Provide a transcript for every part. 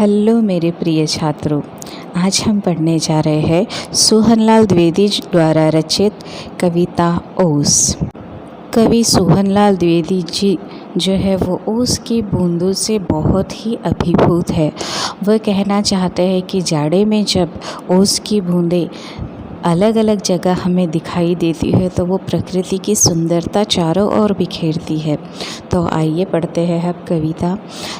Hello मेरे प्रिय छात्रों, आज हम पढ़ने जा रहे हैं सोहनलाल द्विवेदी द्वारा रचित कविता ओस। कवि सोहनलाल द्विवेदी जी जो है वो ओस की बूंदों से बहुत ही अभिभूत है। वह कहना चाहते हैं कि जाड़े में जब ओस की बूंदें अलग अलग जगह हमें दिखाई देती है तो वो प्रकृति की सुंदरता चारों ओर बिखेरती है। तो आइए पढ़ते हैं अब कविता।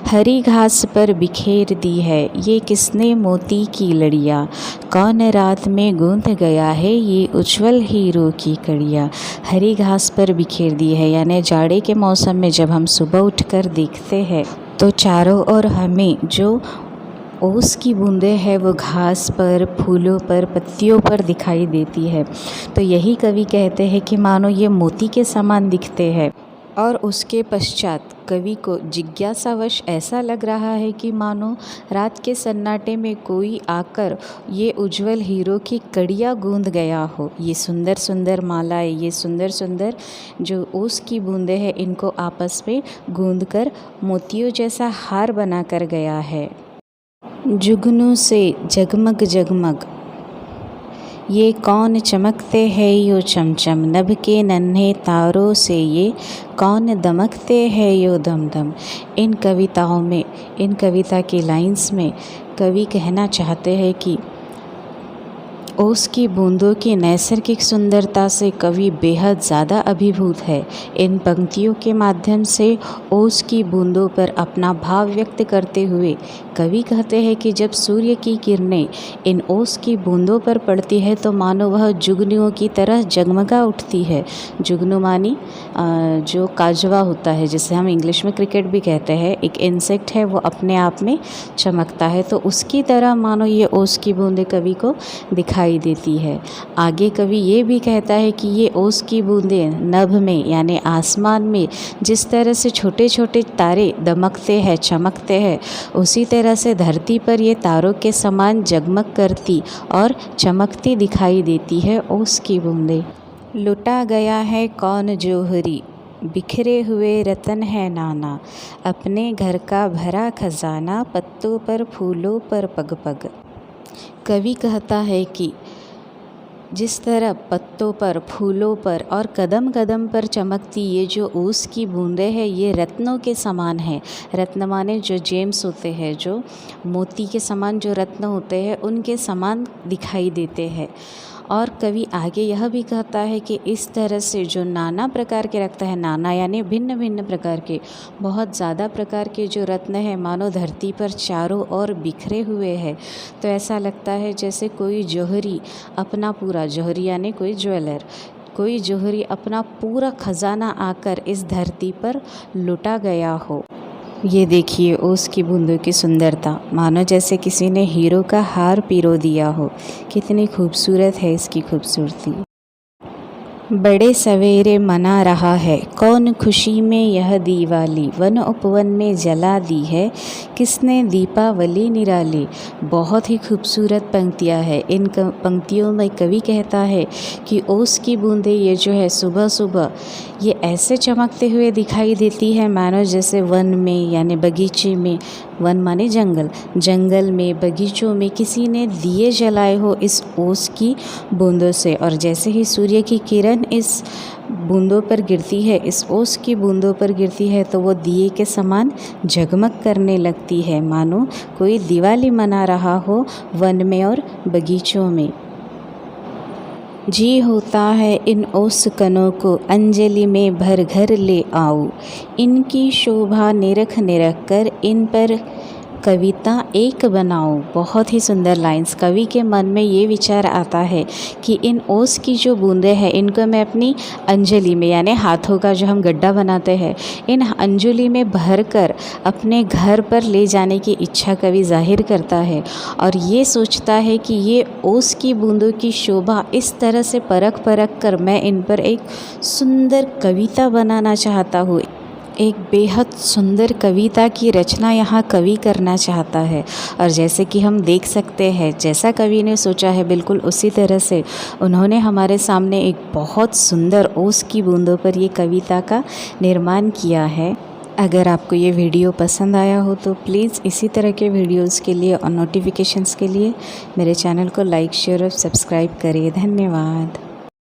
हरी घास पर बिखेर दी है ये किसने मोती की लड़ियाँ, कौन रात में गूंथ गया है ये उज्जवल हीरो की कड़ियाँ। हरी घास पर बिखेर दी है यानी जाड़े के मौसम में जब हम सुबह उठकर देखते हैं तो चारों ओर हमें जो ओस की बूंदें हैं वो घास पर, फूलों पर, पत्तियों पर दिखाई देती है। तो यही कवि कहते हैं कि मानो ये मोती के समान दिखते हैं। और उसके पश्चात कवि को जिज्ञासावश ऐसा लग रहा है कि मानो रात के सन्नाटे में कोई आकर ये उज्जवल हीरो की कड़ियाँ गूंद गया हो। ये सुंदर सुंदर मालाएं, ये सुंदर सुंदर जो ओस की बूंदें हैं इनको आपस में गूंद कर मोतियों जैसा हार बना कर गया है। जुगनू से जगमग जगमग ये कौन चमकते हैं यो चमचम, नभ के नन्हे तारों से ये कौन दमकते हैं यो दम दम। इन कविताओं में, इन कविता की लाइंस में कवि कहना चाहते हैं कि ओस की बूंदों की नैसर्गिक सुंदरता से कवि बेहद ज़्यादा अभिभूत है। इन पंक्तियों के माध्यम से ओस की बूंदों पर अपना भाव व्यक्त करते हुए कवि कहते हैं कि जब सूर्य की किरणें इन ओस की बूंदों पर पड़ती है तो मानो वह जुगनुओं की तरह जगमगा उठती है। जुगनू मानी जो काजवा होता है, जिसे हम इंग्लिश में क्रिकेट भी कहते हैं, एक इंसेक्ट है, वो अपने आप में चमकता है। तो उसकी तरह मानो ये ओस की बूंदें कवि को दिखाई देती है। आगे कवि ये भी कहता है कि ये ओस की बूंदें नभ में यानी आसमान में जिस तरह से छोटे छोटे तारे दमकते हैं, चमकते हैं, उसी तरह से धरती पर ये तारों के समान जगमग करती और चमकती दिखाई देती है ओस की बूंदें। लुटा गया है कौन जोहरी, बिखरे हुए रतन है नाना, अपने घर का भरा खजाना, पत्तों पर फूलों पर पग पग। कवि कहता है कि जिस तरह पत्तों पर, फूलों पर और कदम कदम पर चमकती ये जो ओस की बूंदें हैं ये रत्नों के समान है। रत्न माने जो जेम्स होते हैं, जो मोती के समान जो रत्न होते हैं उनके समान दिखाई देते हैं। और कवि आगे यह भी कहता है कि इस तरह से जो नाना प्रकार के रत्न है, नाना यानी भिन्न भिन्न प्रकार के, बहुत ज़्यादा प्रकार के जो रत्न हैं मानो धरती पर चारों ओर बिखरे हुए हैं। तो ऐसा लगता है जैसे कोई जौहरी अपना पूरा, जौहरी यानी कोई ज्वेलर, कोई जौहरी अपना पूरा खजाना आकर इस धरती पर लुटा गया हो। ये देखिए ओस की बूंदों की सुंदरता, मानो जैसे किसी ने हीरो का हार पिरो दिया हो। कितनी खूबसूरत है इसकी खूबसूरती। बड़े सवेरे मना रहा है कौन खुशी में यह दीवाली, वन उपवन में जला दी है किसने दीपावली निराली। बहुत ही खूबसूरत पंक्तियाँ हैं। इन पंक्तियों में कवि कहता है कि ओस की बूंदें ये जो है सुबह सुबह ये ऐसे चमकते हुए दिखाई देती है मानो जैसे वन में यानी बगीचे में, वन माने जंगल, जंगल में, बगीचों में किसी ने दिए जलाए हो इस ओस की बूंदों से। और जैसे ही सूर्य की किरण इस बूंदों पर गिरती है, इस ओस की बूंदों पर गिरती है तो वो दिए के समान जगमग करने लगती है, मानो कोई दिवाली मना रहा हो वन में और बगीचों में। जी होता है इन ओस कनों को अंजलि में भर घर ले आऊं, इनकी शोभा निरख निरख कर इन पर कविता एक बनाओ। बहुत ही सुंदर लाइंस। कवि के मन में ये विचार आता है कि इन ओस की जो बूंदें हैं इनको मैं अपनी अंजलि में यानी हाथों का जो हम गड्ढा बनाते हैं, इन अंजलि में भरकर अपने घर पर ले जाने की इच्छा कवि जाहिर करता है। और ये सोचता है कि ये ओस की बूंदों की शोभा इस तरह से परख परख कर मैं इन पर एक सुंदर कविता बनाना चाहता हूँ। एक बेहद सुंदर कविता की रचना यहाँ कवि करना चाहता है। और जैसे कि हम देख सकते हैं, जैसा कवि ने सोचा है बिल्कुल उसी तरह से उन्होंने हमारे सामने एक बहुत सुंदर ओस की बूंदों पर ये कविता का निर्माण किया है। अगर आपको ये वीडियो पसंद आया हो तो प्लीज़ इसी तरह के वीडियोस के लिए और नोटिफिकेशंस के लिए मेरे चैनल को लाइक शेयर और सब्सक्राइब करिए। धन्यवाद।